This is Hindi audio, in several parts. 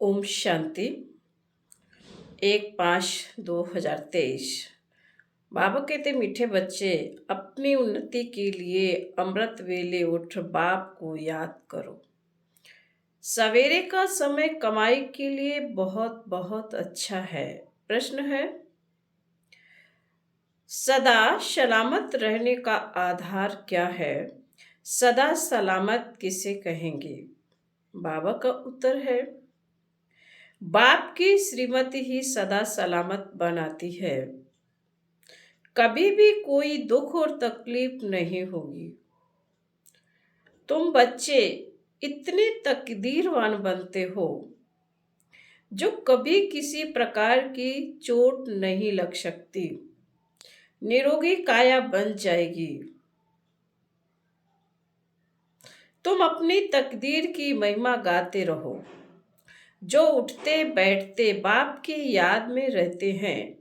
ओम शांति। 1/5/2023। बाबा कहते मीठे बच्चे, अपनी उन्नति के लिए अमृत वेले उठ बाप को याद करो। सवेरे का समय कमाई के लिए बहुत बहुत अच्छा है। प्रश्न है, सदा सलामत रहने का आधार क्या है? सदा सलामत किसे कहेंगे? बाबा का उत्तर है, बाप की श्रीमती ही सदा सलामत बनाती है। कभी भी कोई दुख और तकलीफ नहीं होगी। तुम बच्चे इतने तकदीरवान बनते हो जो कभी किसी प्रकार की चोट नहीं लग सकती। निरोगी काया बन जाएगी। तुम अपनी तकदीर की महिमा गाते रहो। जो उठते बैठते बाप की याद में रहते हैं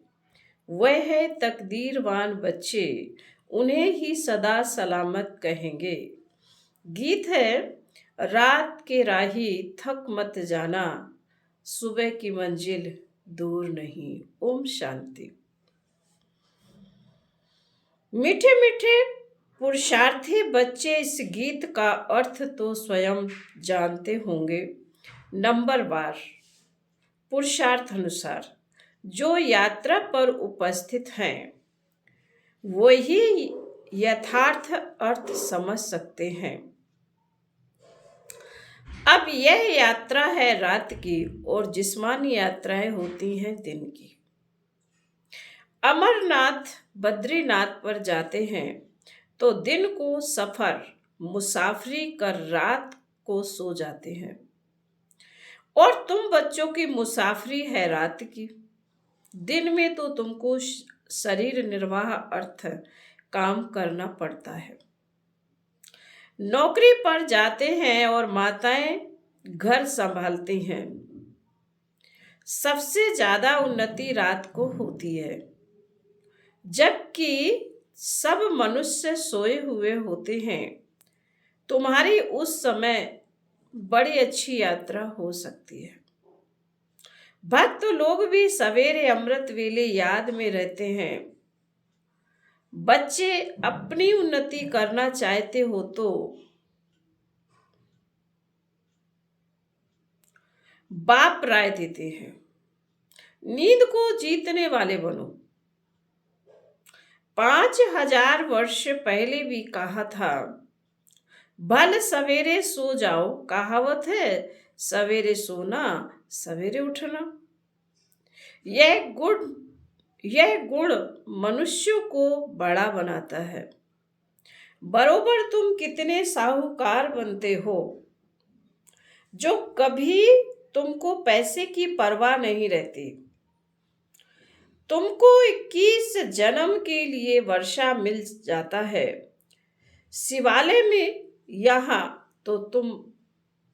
वह है तकदीरवान बच्चे, उन्हें ही सदा सलामत कहेंगे। गीत है, रात के राही थक मत जाना, सुबह की मंजिल दूर नहीं। ओम शांति। मीठे मीठे पुरुषार्थी बच्चे इस गीत का अर्थ तो स्वयं जानते होंगे। नंबर वार पुरुषार्थ अनुसार जो यात्रा पर उपस्थित हैं वही यथार्थ अर्थ समझ सकते हैं। अब यह यात्रा है रात की और जिस्मानी यात्राएं होती हैं दिन की। अमरनाथ बद्रीनाथ पर जाते हैं तो दिन को सफर मुसाफरी कर रात को सो जाते हैं, और तुम बच्चों की मुसाफरी है रात की। दिन में तो तुमको शरीर निर्वाह अर्थ काम करना पड़ता है। नौकरी पर जाते हैं और माताएं घर संभालती हैं। सबसे ज्यादा उन्नति रात को होती है, जबकि सब मनुष्य सोए हुए होते हैं। तुम्हारी उस समय बड़ी अच्छी यात्रा हो सकती है। भक्त लोग भी सवेरे अमृत वेले याद में रहते हैं। बच्चे अपनी उन्नति करना चाहते हो तो बाप राय देते हैं, नींद को जीतने वाले बनो। 5000 वर्ष पहले भी कहा था, भल सवेरे सो जाओ। कहावत है, सवेरे सोना सवेरे उठना। यह गुण मनुष्य को बड़ा बनाता है। बरोबर तुम कितने साहूकार बनते हो जो कभी तुमको पैसे की परवाह नहीं रहती। तुमको 21 जन्म के लिए वर्षा मिल जाता है। शिवालय में यहाँ तो तुम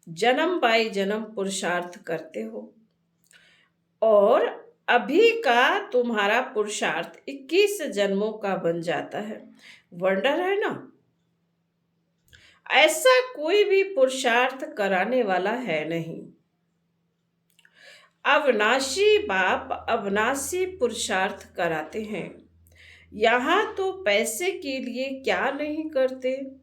जन्म बाई जन्म पुरुषार्थ करते हो, और अभी का तुम्हारा पुरुषार्थ 21 जन्मों का बन जाता है। वंडर है ना? ऐसा कोई भी पुरुषार्थ कराने वाला है नहीं। अविनाशी बाप अविनाशी पुरुषार्थ कराते हैं। यहाँ तो पैसे के लिए क्या नहीं करते।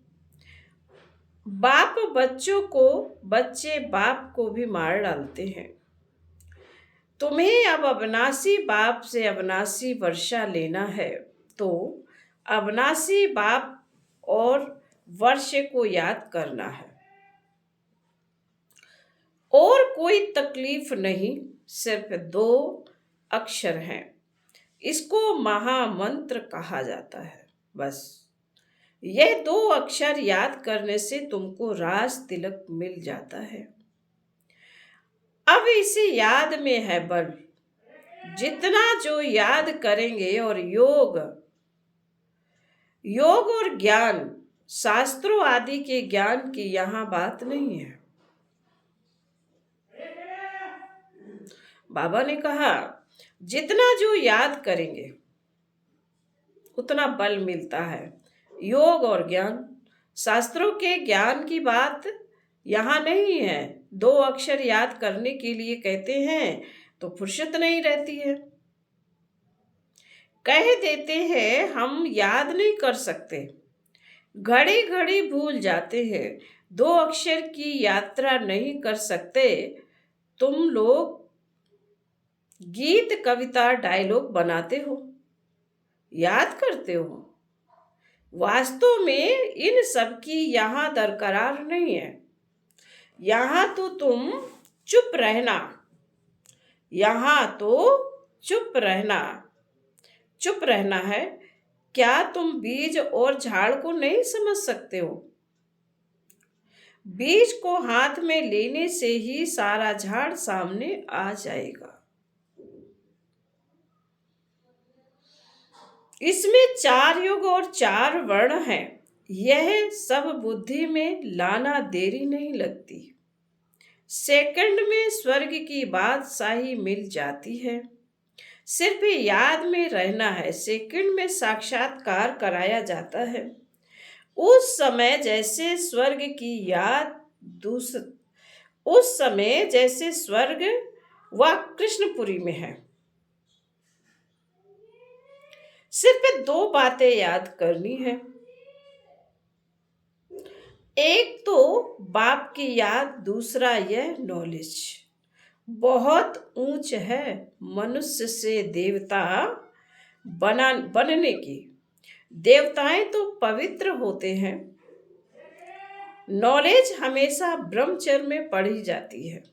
बाप बच्चों को, बच्चे बाप को भी मार डालते हैं। तुम्हें अब अविनाशी बाप से अविनाशी वर्षा लेना है तो अविनाशी बाप और वर्ष को याद करना है। और कोई तकलीफ नहीं, सिर्फ 2 अक्षर हैं। इसको महामंत्र कहा जाता है। बस यह 2 अक्षर याद करने से तुमको राज तिलक मिल जाता है। अब इसे याद में है बल। जितना जो याद करेंगे, और योग और ज्ञान, शास्त्रों आदि के ज्ञान की यहाँ बात नहीं है। बाबा ने कहा, जितना जो याद करेंगे उतना बल मिलता है। योग और ज्ञान, शास्त्रों के ज्ञान की बात यहाँ नहीं है। दो अक्षर याद करने के लिए कहते हैं तो फुर्सत नहीं रहती है। कह देते हैं हम याद नहीं कर सकते, घड़ी घड़ी भूल जाते हैं। दो अक्षर की यात्रा नहीं कर सकते। तुम लोग गीत कविता डायलॉग बनाते हो, याद करते हो। वास्तव में इन सब की यहाँ दरकरार नहीं है। यहाँ तो तुम चुप रहना, यहाँ तो चुप रहना, चुप रहना है। क्या तुम बीज और झाड़ को नहीं समझ सकते हो? बीज को हाथ में लेने से ही सारा झाड़ सामने आ जाएगा। इसमें 4 युग और 4 वर्ण हैं। यह सब बुद्धि में लाना देरी नहीं लगती। सेकंड में स्वर्ग की बादशाही मिल जाती है। सिर्फ याद में रहना है। सेकंड में साक्षात्कार कराया जाता है। उस समय जैसे स्वर्ग की याद उस समय जैसे स्वर्ग व कृष्णपुरी में है। सिर्फ 2 बातें याद करनी है। एक तो बाप की याद, दूसरा यह नॉलेज बहुत ऊंच है मनुष्य से देवता बनने की। देवताएं तो पवित्र होते हैं। नॉलेज हमेशा ब्रह्मचर्य में पढ़ी जाती है।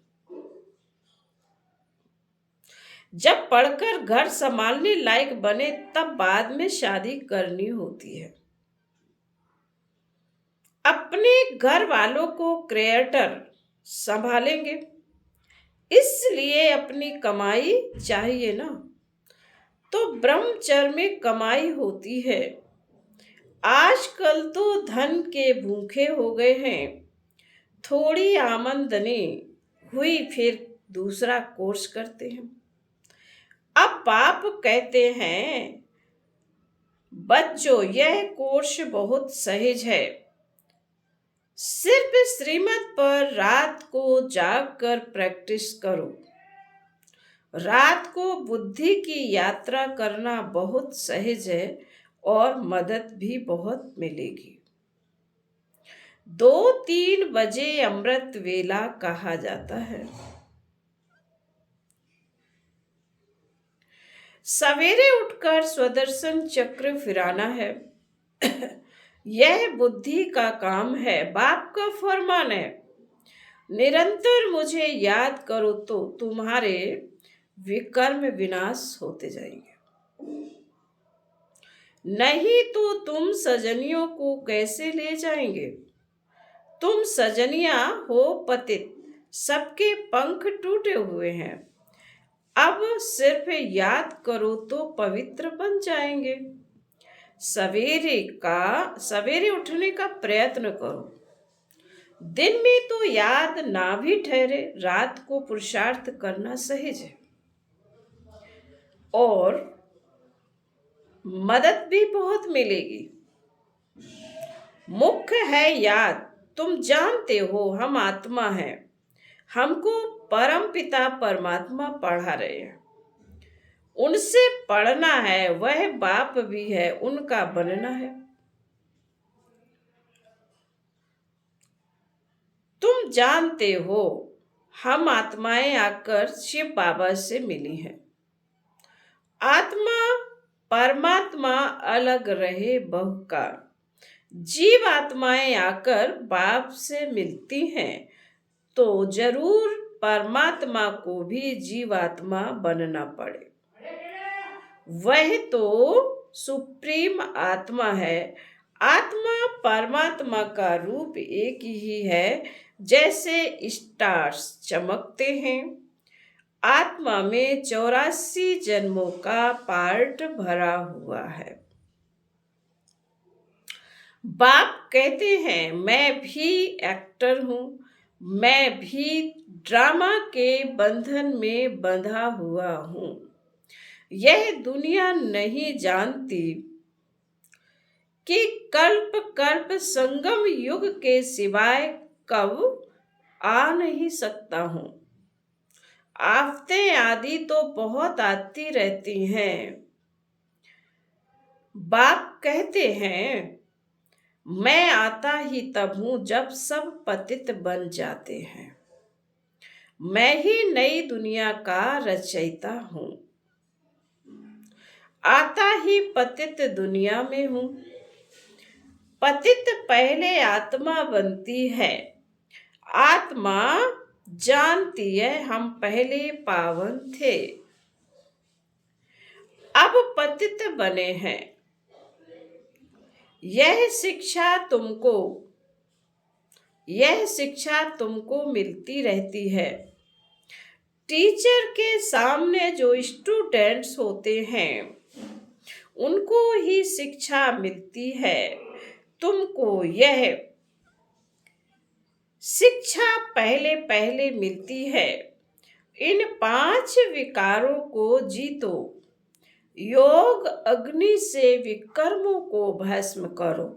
जब पढ़कर घर संभालने लायक बने तब बाद में शादी करनी होती है। अपने घर वालों को क्रिएटर संभालेंगे, इसलिए अपनी कमाई चाहिए ना। तो ब्रह्मचर्य में कमाई होती है। आजकल तो धन के भूखे हो गए हैं। थोड़ी आमदनी हुई फिर दूसरा कोर्स करते हैं। अब बाप कहते हैं बच्चों यह कोर्स बहुत सहज है। सिर्फ श्रीमत पर रात को जागकर प्रैक्टिस करो। रात को बुद्धि की यात्रा करना बहुत सहज है और मदद भी बहुत मिलेगी। 2-3 बजे अमृत वेला कहा जाता है। सवेरे उठकर स्वदर्शन चक्र फिराना है। यह बुद्धि का काम है। बाप का फरमान है निरंतर मुझे याद करो तो तुम्हारे विकर्म विनाश होते जाएंगे। नहीं तो तुम सजनियों को कैसे ले जाएंगे? तुम सजनिया हो पतित, सबके पंख टूटे हुए हैं। अब सिर्फ याद करो तो पवित्र बन जाएंगे। सवेरे उठने का प्रयत्न करो। दिन में तो याद ना भी ठहरे, रात को पुरुषार्थ करना सहज है और मदद भी बहुत मिलेगी। मुख्य है याद। तुम जानते हो हम आत्मा हैं। हमको परम पिता परमात्मा पढ़ा रहे हैं। उनसे पढ़ना है। वह बाप भी है, उनका बनना है। तुम जानते हो हम आत्माएं आकर शिव बाबा से मिली हैं। आत्मा परमात्मा अलग रहे बहुकाल। जीव आत्माएं आकर बाप से मिलती हैं तो जरूर परमात्मा को भी जीवात्मा बनना पड़े। वह तो सुप्रीम आत्मा है। आत्मा परमात्मा का रूप एक ही है। जैसे स्टार्स चमकते हैं, आत्मा में 84 जन्मों का पार्ट भरा हुआ है। बाप कहते हैं मैं भी एक्टर हूँ, मैं भी ड्रामा के बंधन में बंधा हुआ हूँ। यह दुनिया नहीं जानती कि कल्प कल्प संगम युग के सिवाय कब आ नहीं सकता हूँ। आफतें आदि तो बहुत आती रहती हैं। बाप कहते हैं, मैं आता ही तब हूँ जब सब पतित बन जाते हैं। मैं ही नई दुनिया का रचयिता हूँ। आता ही पतित दुनिया में हूँ। पतित पहले आत्मा बनती है। आत्मा जानती है हम पहले पावन थे, अब पतित बने हैं। यह शिक्षा तुमको मिलती रहती है। टीचर के सामने जो स्टूडेंट्स होते हैं उनको ही शिक्षा मिलती है। तुमको यह शिक्षा पहले पहले मिलती है। इन 5 विकारों को जीतो। योग अग्नि से विकर्मों को भस्म करो।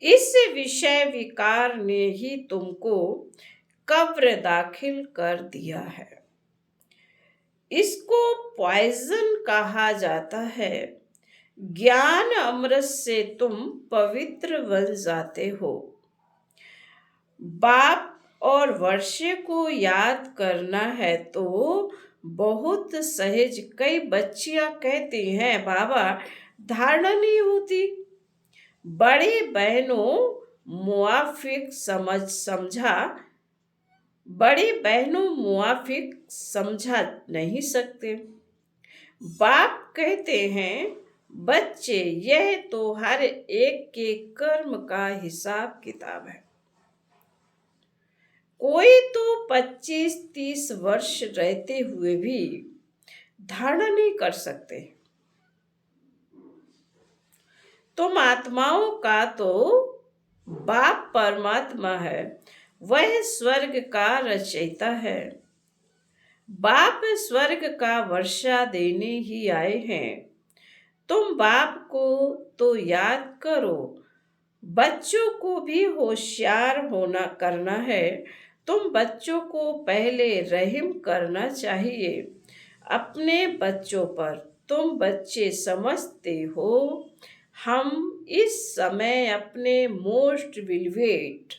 इस विषय विकार ने ही तुमको कब्र दाखिल कर दिया है। इसको पॉइजन कहा जाता है। ज्ञान अमृत से तुम पवित्र बन जाते हो। बाप और वर्षे को याद करना है तो बहुत सहज। कई बच्चियां कहती हैं, बाबा धारणा नहीं होती। बड़ी बहनों मुआफिक समझा नहीं सकते। बाप कहते हैं, बच्चे यह तो हर एक के कर्म का हिसाब किताब है। कोई तो 25-30 वर्ष रहते हुए भी धारणा नहीं कर सकते। तुम आत्माओं का तो बाप परमात्मा है, वह स्वर्ग का रचयिता है। बाप स्वर्ग का वर्षा देने ही आए हैं। तुम बाप को तो याद करो। बच्चों को भी होशियार करना है। तुम बच्चों को पहले रहम करना चाहिए अपने बच्चों पर। तुम बच्चे समझते हो हम इस समय अपने मोस्ट बिलीवेड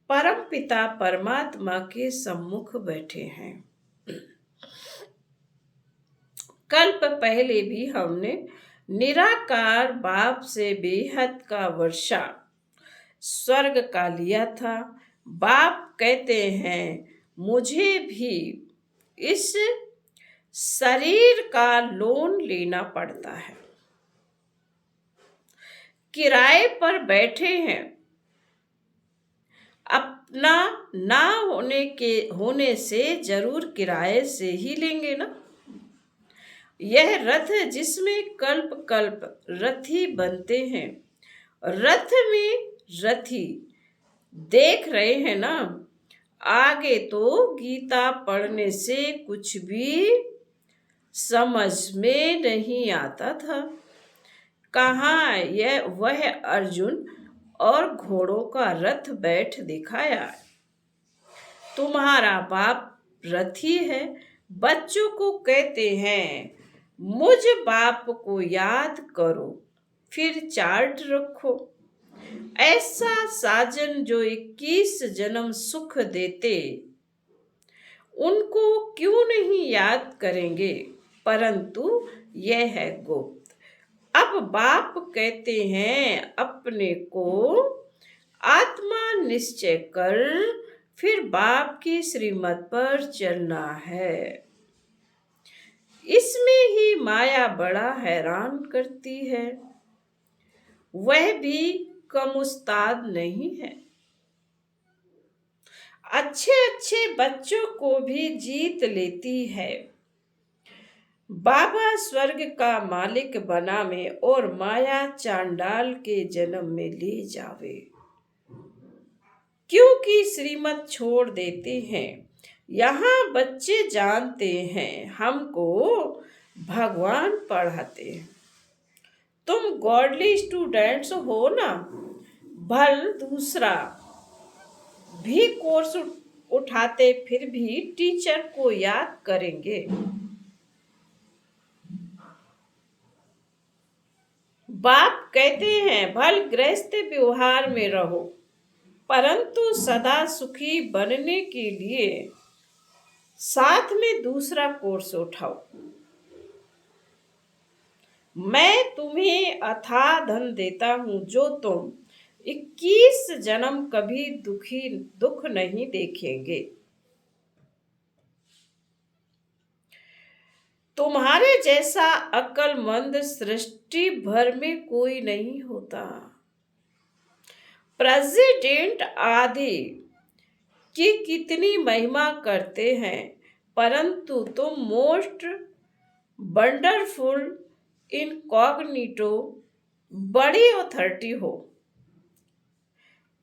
परम पिता परमात्मा के सम्मुख बैठे हैं। कल्प पहले भी हमने निराकार बाप से बेहद का वर्षा स्वर्ग का लिया था। बाप कहते हैं, मुझे भी इस शरीर का लोन लेना पड़ता है। किराए पर बैठे हैं। अपना ना होने से जरूर किराए से ही लेंगे ना। यह रथ जिसमें कल्प कल्प रथी बनते हैं। रथ में रथी देख रहे हैं ना। आगे तो गीता पढ़ने से कुछ भी समझ में नहीं आता था। कहाँ वह अर्जुन और घोड़ों का रथ बैठ दिखाया। तुम्हारा बाप रथी है। बच्चों को कहते हैं, मुझ बाप को याद करो, फिर चार्ट रखो। ऐसा साजन जो 21 जन्म सुख देते, उनको क्यों नहीं याद करेंगे। परंतु यह है गुप्त। अब बाप कहते हैं, अपने को आत्मा निश्चय कर, फिर बाप की श्रीमत पर चलना है। इसमें ही माया बड़ा हैरान करती है। वह भी कम उस्ताद नहीं है। अच्छे अच्छे बच्चों को भी जीत लेती है। बाबा स्वर्ग का मालिक बनावे और माया चांडाल के जन्म में ले जावे। क्योंकि श्रीमत छोड़ देते हैं। यहाँ बच्चे जानते हैं हमको भगवान पढ़ाते हैं। तुम गॉडली स्टूडेंट्स हो ना। भल दूसरा भी कोर्स उठाते फिर भी टीचर को याद करेंगे। बाप कहते हैं भल गृहस्थ व्यवहार में रहो, परंतु सदा सुखी बनने के लिए साथ में दूसरा कोर्स उठाओ। मैं तुम्हें अथाह धन देता हूं जो तुम 21 जन्म कभी दुख नहीं देखेंगे। तुम्हारे जैसा अक्लमंद सृष्टि भर में कोई नहीं होता। प्रेसिडेंट आदि की कितनी महिमा करते हैं, परंतु तुम मोस्ट वंडरफुल इनकॉग्निटो बड़ी अथॉरिटी हो।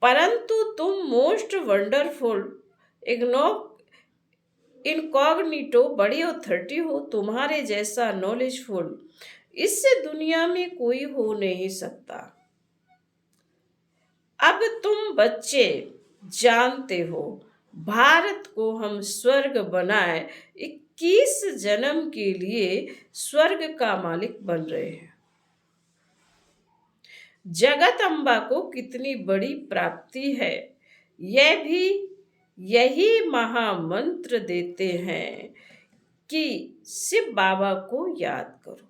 परंतु तुम मोस्ट वंडरफुल इनकॉग्निटो बड़ी अथॉरिटी हो। तुम्हारे जैसा नॉलेजफुल इससे दुनिया में कोई हो नहीं सकता। अब तुम बच्चे जानते हो, भारत को हम स्वर्ग बनाए 21 जन्म के लिए स्वर्ग का मालिक बन रहे हैं। जगत अम्बा को कितनी बड़ी प्राप्ति है, यह भी यही महामंत्र देते हैं कि शिव बाबा को याद करो।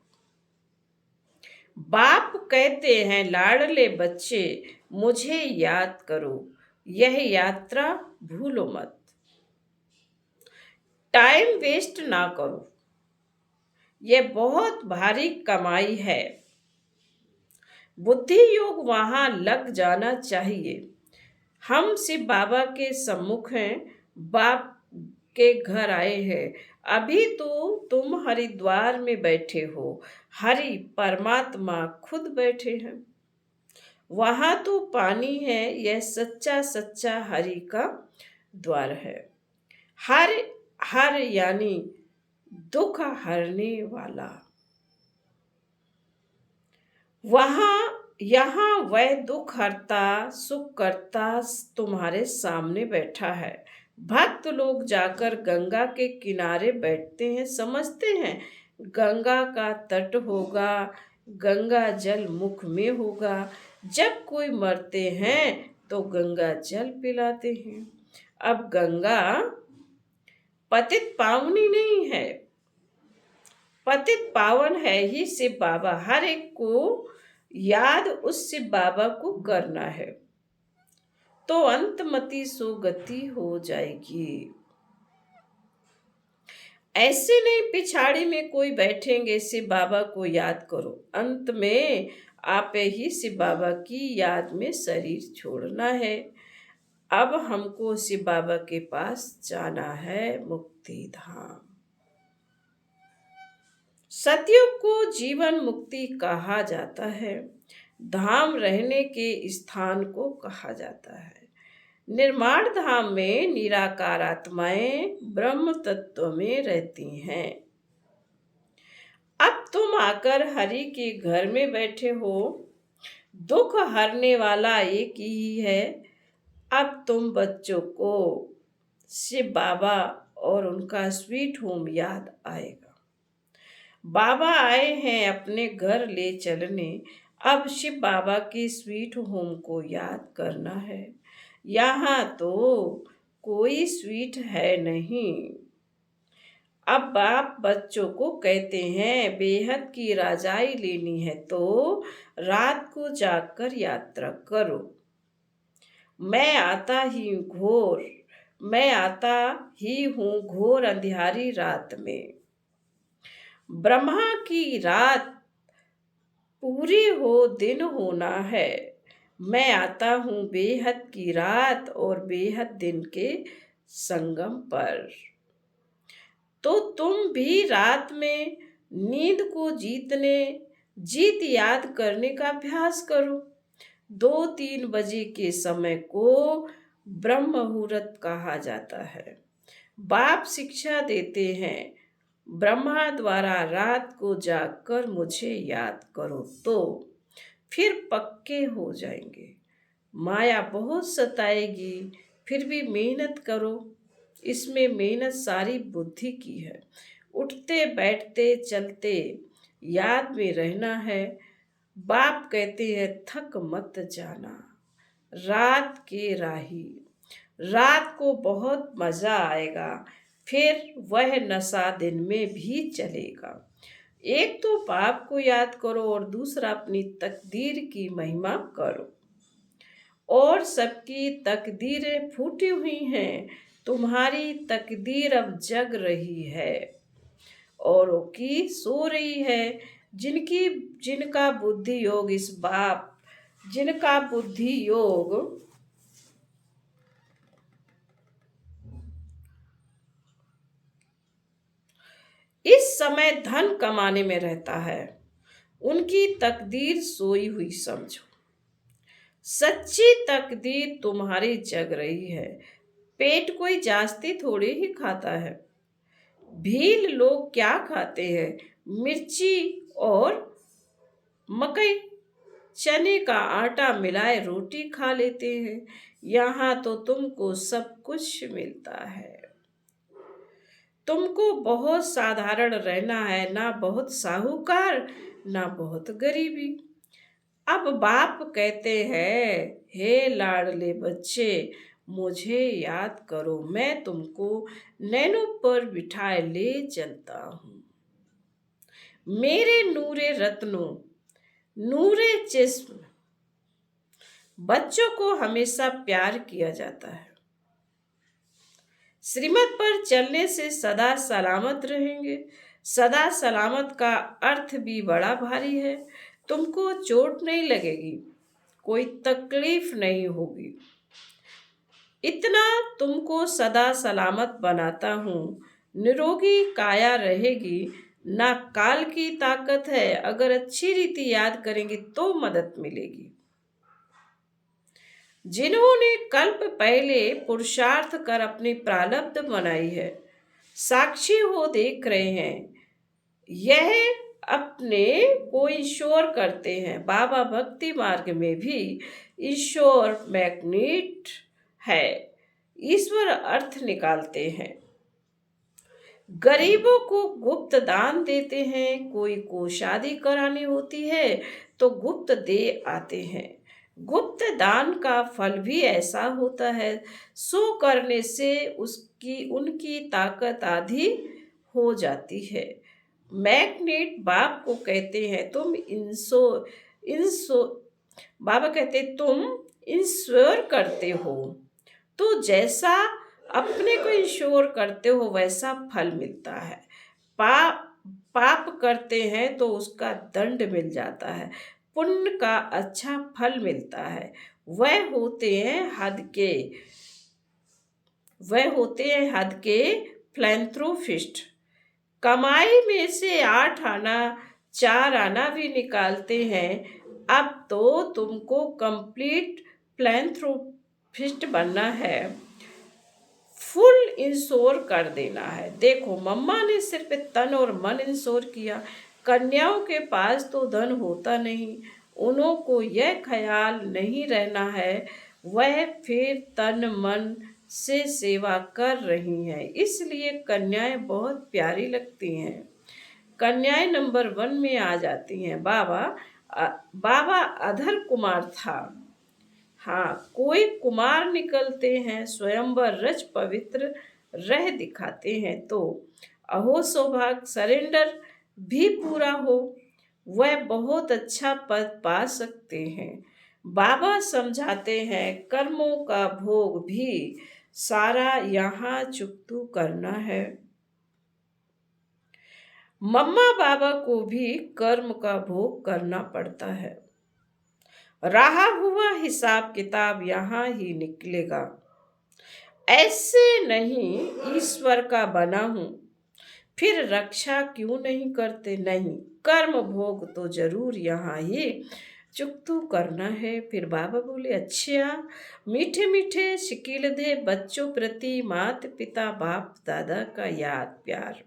बाप कहते हैं लाडले बच्चे मुझे याद करो, यह यात्रा भूलो मत। टाइम वेस्ट ना करो, यह बहुत भारी कमाई है। बुद्धि योग वहां लग जाना चाहिए। हम शिव बाबा के सम्मुख हैं, बाप के घर आए हैं। अभी तो तुम हरिद्वार में बैठे हो, हरि परमात्मा खुद बैठे हैं। वहां तो पानी है, यह सच्चा सच्चा हरि का द्वार है। हर हर यानी दुख हरने वाला। यहाँ वह दुख हरता सुख करता तुम्हारे सामने बैठा है। भक्त लोग जाकर गंगा के किनारे बैठते हैं, समझते हैं गंगा का तट होगा, गंगा जल मुख में होगा। जब कोई मरते हैं तो गंगा जल पिलाते हैं। अब गंगा पतित पावनी नहीं है, पतित पावन है ही शिव बाबा। हर एक को याद उस शिव बाबा को करना है तो अंतमति सो गति हो जाएगी। ऐसे नहीं पिछाड़ी में कोई बैठेंगे, शिव बाबा को याद करो। अंत में आप ही शिव बाबा की याद में शरीर छोड़ना है। अब हमको शिव बाबा के पास जाना है, मुक्ति धाम। सतयुग को जीवन मुक्ति कहा जाता है, धाम रहने के स्थान को कहा जाता है। निर्माण धाम में निराकार आत्माएं ब्रह्म तत्व में रहती हैं। अब तुम आकर हरि के घर में बैठे हो, दुख हरने वाला एक ही है। अब तुम बच्चों को शिव बाबा और उनका स्वीट होम याद आएगा। बाबा आए हैं अपने घर ले चलने, अब शिव बाबा के स्वीट होम को याद करना है। यहाँ तो कोई स्वीट है नहीं। अब बाप बच्चों को कहते हैं बेहद की राजाई लेनी है तो रात को जाकर यात्रा करो। मैं आता ही हूँ घोर अंधियारी रात में। ब्रह्मा की रात पूरी हो दिन होना है। मैं आता हूँ बेहद की रात और बेहद दिन के संगम पर। तो तुम भी रात में नींद को जीत याद करने का अभ्यास करो। 2-3 बजे के समय को ब्रह्म मुहूर्त कहा जाता है। बाप शिक्षा देते हैं ब्रह्मा द्वारा रात को जागकर मुझे याद करो तो फिर पक्के हो जाएंगे। माया बहुत सताएगी, फिर भी मेहनत करो। इसमें मेहनत सारी बुद्धि की है। उठते बैठते चलते याद में रहना है। बाप कहते हैं थक मत जाना, रात के राही। रात को बहुत मजा आएगा, फिर वह नशा दिन में भी चलेगा। एक तो बाप को याद करो और दूसरा अपनी तकदीर की महिमा करो। और सबकी तकदीरें फूटी हुई हैं, तुम्हारी तकदीर अब जग रही है। औरों की सो रही है, जिनकी जिनका बुद्धि योग इस बाप जिनका बुद्धि योग इस समय धन कमाने में रहता है, उनकी तकदीर सोई हुई समझो। सच्ची तकदीर तुम्हारी जग रही है। पेट कोई जास्ती थोड़ी ही खाता है। भील लोग क्या खाते हैं? मिर्ची और मकई, चने का आटा मिलाए रोटी खा लेते हैं। यहाँ तो तुमको सब कुछ मिलता है। तुमको बहुत साधारण रहना है, ना बहुत साहूकार ना बहुत गरीबी। अब बाप कहते हैं, हे लाडले बच्चे, मुझे याद करो, मैं तुमको नैनों पर बिठाए ले चलता हूँ। मेरे नूरे रत्नों, नूरे जिस्म, बच्चों को हमेशा प्यार किया जाता है। श्रीमत पर चलने से सदा सलामत रहेंगे। सदा सलामत का अर्थ भी बड़ा भारी है। तुमको चोट नहीं लगेगी, कोई तकलीफ नहीं होगी। इतना तुमको सदा सलामत बनाता हूँ। निरोगी काया रहेगी, ना काल की ताकत है। अगर अच्छी रीति याद करेंगे तो मदद मिलेगी। जिन्होंने कल्प पहले पुरुषार्थ कर अपनी प्रारब्ध बनाई है, साक्षी हो देख रहे हैं, यह अपने को ईश्वर करते हैं। बाबा भक्ति मार्ग में भी ईश्वर मैग्नेट है, ईश्वर अर्थ निकालते हैं। गरीबों को गुप्त दान देते हैं। कोई को शादी करानी होती है तो गुप्त दे आते हैं। गुप्त दान का फल भी ऐसा होता है, सो करने से उसकी उनकी ताकत आधी हो जाती है। मैग्नेट बाप को कहते हैं तुम इंसो बाबा कहते तुम इंश्योर करते हो, तो जैसा अपने को इंश्योर करते हो वैसा फल मिलता है। पाप पाप करते हैं तो उसका दंड मिल जाता है, पुण्य का अच्छा फल मिलता है। वह होते हैं हद के फिलैंथ्रोपिस्ट। कमाई में से 8 आना 4 आना भी निकालते हैं। अब तो तुमको कंप्लीट फिलैंथ्रोपिस्ट बनना है, फुल इंश्योर कर देना है। देखो, मम्मा ने सिर्फ तन और मन इंश्योर किया। कन्याओं के पास तो धन होता नहीं, उन्हों को यह ख्याल नहीं रहना है, वह फिर तन मन से सेवा कर रही हैं, इसलिए कन्याएं बहुत प्यारी लगती हैं। कन्याएं नंबर 1 में आ जाती हैं। बाबा अधर कुमार था। हाँ, कोई कुमार निकलते हैं, स्वयंवर रच पवित्र रह दिखाते हैं, तो अहो सौभाग्य, सरेंडर भी पूरा हो, वह बहुत अच्छा पद पा सकते हैं। बाबा समझाते हैं कर्मों का भोग भी सारा यहाँ चुकतू करना है। मम्मा बाबा को भी कर्म का भोग करना पड़ता है। रहा हुआ हिसाब किताब यहाँ ही निकलेगा। ऐसे नहीं, ईश्वर का बना हूं, फिर रक्षा क्यों नहीं करते? नहीं, कर्म भोग तो जरूर यहाँ ही चुकतू करना है। फिर बाबा बोले, अच्छा, मीठे मीठे शिकील दे बच्चों प्रति माता पिता बाप दादा का याद प्यार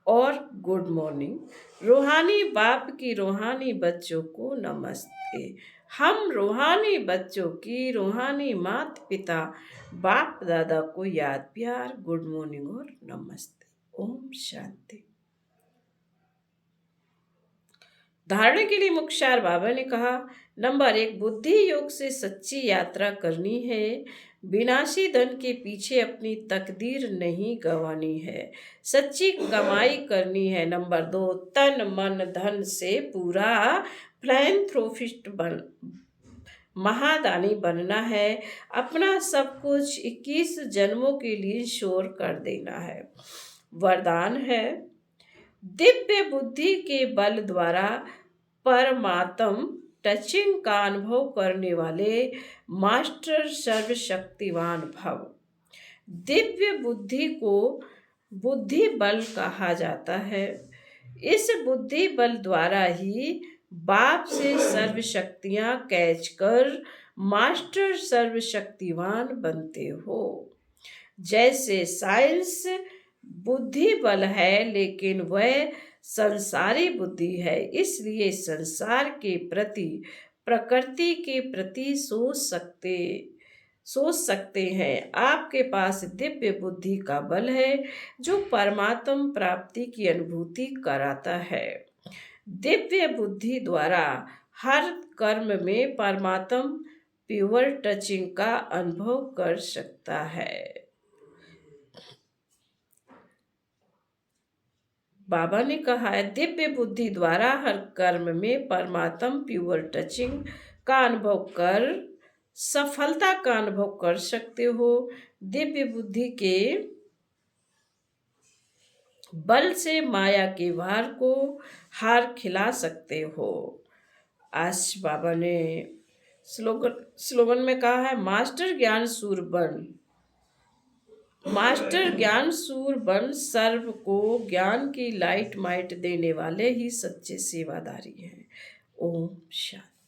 और गुड मॉर्निंग। रूहानी बाप की रूहानी बच्चों को नमस्ते। हम रूहानी बच्चों की रूहानी माता पिता बाप दादा को याद प्यार गुड मॉर्निंग और नमस्ते। ओम शांति। धारणा के लिए मुख्तार बाबा ने कहा, नंबर 1, बुद्धि योग से सच्ची यात्रा करनी है। विनाशी धन के पीछे अपनी तकदीर नहीं गंवानी है, सच्ची कमाई करनी है। नंबर 2, तन मन धन से पूरा फिलैंथ्रोपिस्ट महादानी बनना है। अपना सब कुछ 21 जन्मों के लिए शोर कर देना है। वरदान है, दिव्य बुद्धि के बल द्वारा परमात्म टचिंग का अनुभव करने वाले मास्टर सर्वशक्तिवान भव। दिव्य बुद्धि को बुद्धि बल कहा जाता है। इस बुद्धि बल द्वारा ही बाप से सर्व शक्तियां कैच कर मास्टर सर्वशक्तिवान बनते हो। जैसे साइंस बुद्धि बल है, लेकिन वह संसारी बुद्धि है, इसलिए संसार के प्रति प्रकृति के प्रति सोच सकते हैं। आपके पास दिव्य बुद्धि का बल है जो परमात्म प्राप्ति की अनुभूति कराता है। दिव्य बुद्धि द्वारा हर कर्म में परमात्म प्योर टचिंग का अनुभव कर सकता है। बाबा ने कहा है, दिव्य बुद्धि द्वारा हर कर्म में परमात्म प्योर टचिंग का अनुभव कर सफलता का अनुभव कर सकते हो। दिव्य बुद्धि के बल से माया के वार को हार खिला सकते हो। आज बाबा ने स्लोगन में कहा है, मास्टर ज्ञान सूर बन, मास्टर ज्ञान सूर बन, सर्व को ज्ञान की लाइट माइट देने वाले ही सच्चे सेवादारी हैं। ओम शांति।